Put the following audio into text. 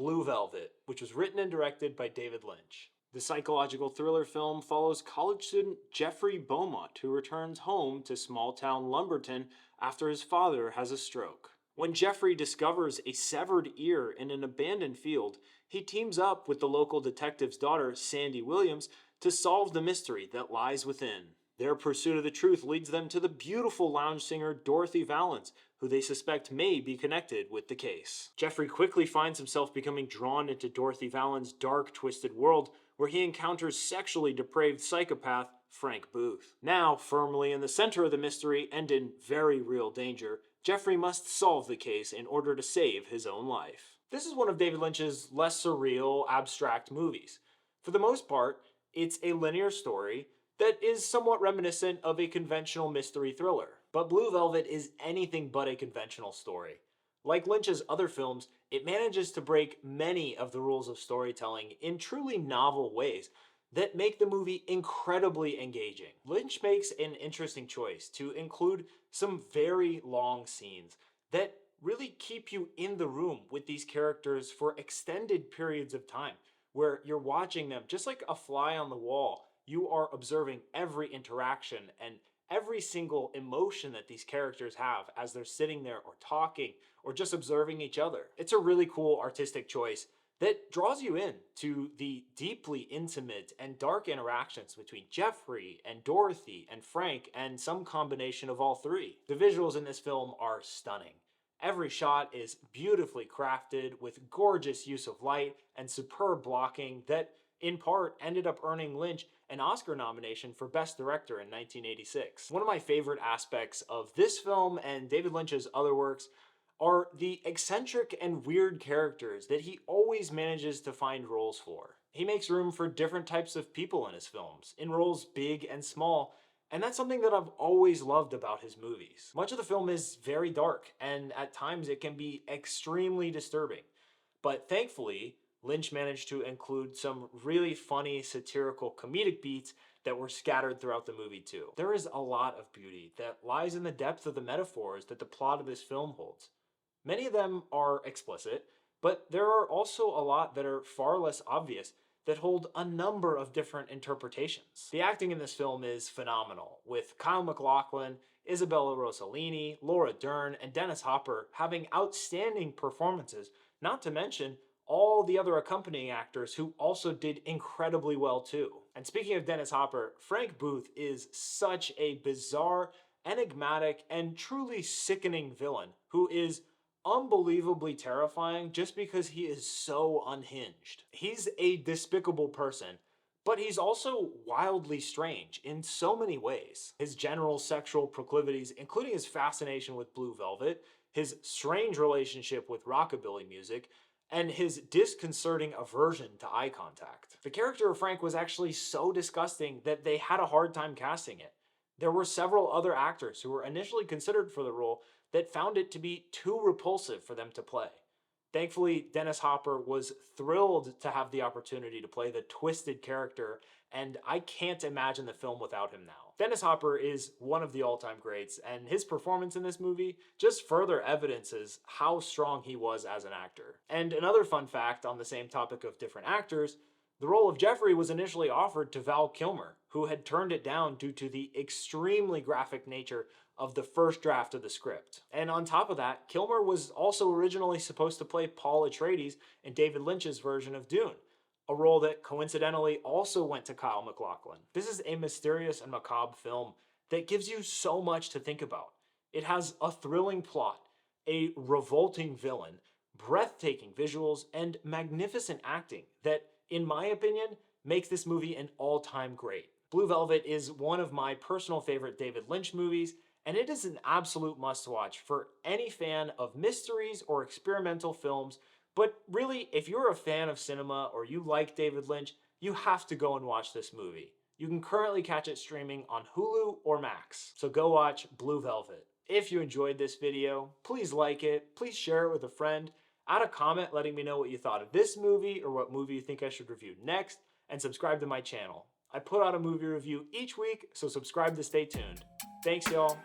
Blue Velvet, which was written and directed by David Lynch. The psychological thriller film follows college student Jeffrey Beaumont, who returns home to small-town Lumberton after his father has a stroke. When Jeffrey discovers a severed ear in an abandoned field, he teams up with the local detective's daughter, Sandy Williams, to solve the mystery that lies within. Their pursuit of the truth leads them to the beautiful lounge singer Dorothy Valens, who they suspect may be connected with the case. Jeffrey quickly finds himself becoming drawn into Dorothy Valens' dark, twisted world, where he encounters sexually depraved psychopath Frank Booth. Now, firmly in the center of the mystery and in very real danger, Jeffrey must solve the case in order to save his own life. This is one of David Lynch's less surreal, abstract movies. For the most part, it's a linear story that is somewhat reminiscent of a conventional mystery thriller. But Blue Velvet is anything but a conventional story. Like Lynch's other films, it manages to break many of the rules of storytelling in truly novel ways that make the movie incredibly engaging. Lynch makes an interesting choice to include some very long scenes that really keep you in the room with these characters for extended periods of time, where you're watching them just like a fly on the wall. You are observing every interaction and every single emotion that these characters have as they're sitting there or talking or just observing each other. It's a really cool artistic choice that draws you in to the deeply intimate and dark interactions between Jeffrey and Dorothy and Frank and some combination of all three. The visuals in this film are stunning. Every shot is beautifully crafted with gorgeous use of light and superb blocking that in part ended up earning Lynch an Oscar nomination for Best Director in 1986. One of my favorite aspects of this film and David Lynch's other works are the eccentric and weird characters that he always manages to find roles for. He makes room for different types of people in his films, in roles big and small, and that's something that I've always loved about his movies. Much of the film is very dark, and at times it can be extremely disturbing. But thankfully, Lynch managed to include some really funny, satirical, comedic beats that were scattered throughout the movie too. There is a lot of beauty that lies in the depth of the metaphors that the plot of this film holds. Many of them are explicit, but there are also a lot that are far less obvious that hold a number of different interpretations. The acting in this film is phenomenal, with Kyle McLachlan, Isabella Rossellini, Laura Dern, and Dennis Hopper having outstanding performances, not to mention all the other accompanying actors who also did incredibly well too. And speaking of Dennis Hopper, Frank Booth is such a bizarre, enigmatic, and truly sickening villain who is unbelievably terrifying just because he is so unhinged. He's a despicable person, but he's also wildly strange in so many ways. His general sexual proclivities, including his fascination with Blue Velvet, his strange relationship with rockabilly music, and his disconcerting aversion to eye contact. The character of Frank was actually so disgusting that they had a hard time casting it. There were several other actors who were initially considered for the role that found it to be too repulsive for them to play. Thankfully, Dennis Hopper was thrilled to have the opportunity to play the twisted character, and I can't imagine the film without him now. Dennis Hopper is one of the all-time greats, and his performance in this movie just further evidences how strong he was as an actor. And another fun fact on the same topic of different actors, the role of Jeffrey was initially offered to Val Kilmer, who had turned it down due to the extremely graphic nature of the first draft of the script. And on top of that, Kilmer was also originally supposed to play Paul Atreides in David Lynch's version of Dune, a role that coincidentally also went to Kyle McLachlan. This is a mysterious and macabre film that gives you so much to think about. It has a thrilling plot, a revolting villain, breathtaking visuals, and magnificent acting that, in my opinion, makes this movie an all-time great. Blue Velvet is one of my personal favorite David Lynch movies, and it is an absolute must-watch for any fan of mysteries or experimental films. But really, if you're a fan of cinema or you like David Lynch, you have to go and watch this movie. You can currently catch it streaming on Hulu or Max, so go watch Blue Velvet. If you enjoyed this video, please like it, please share it with a friend, add a comment letting me know what you thought of this movie or what movie you think I should review next, and subscribe to my channel. I put out a movie review each week, so subscribe to stay tuned. Thanks, y'all.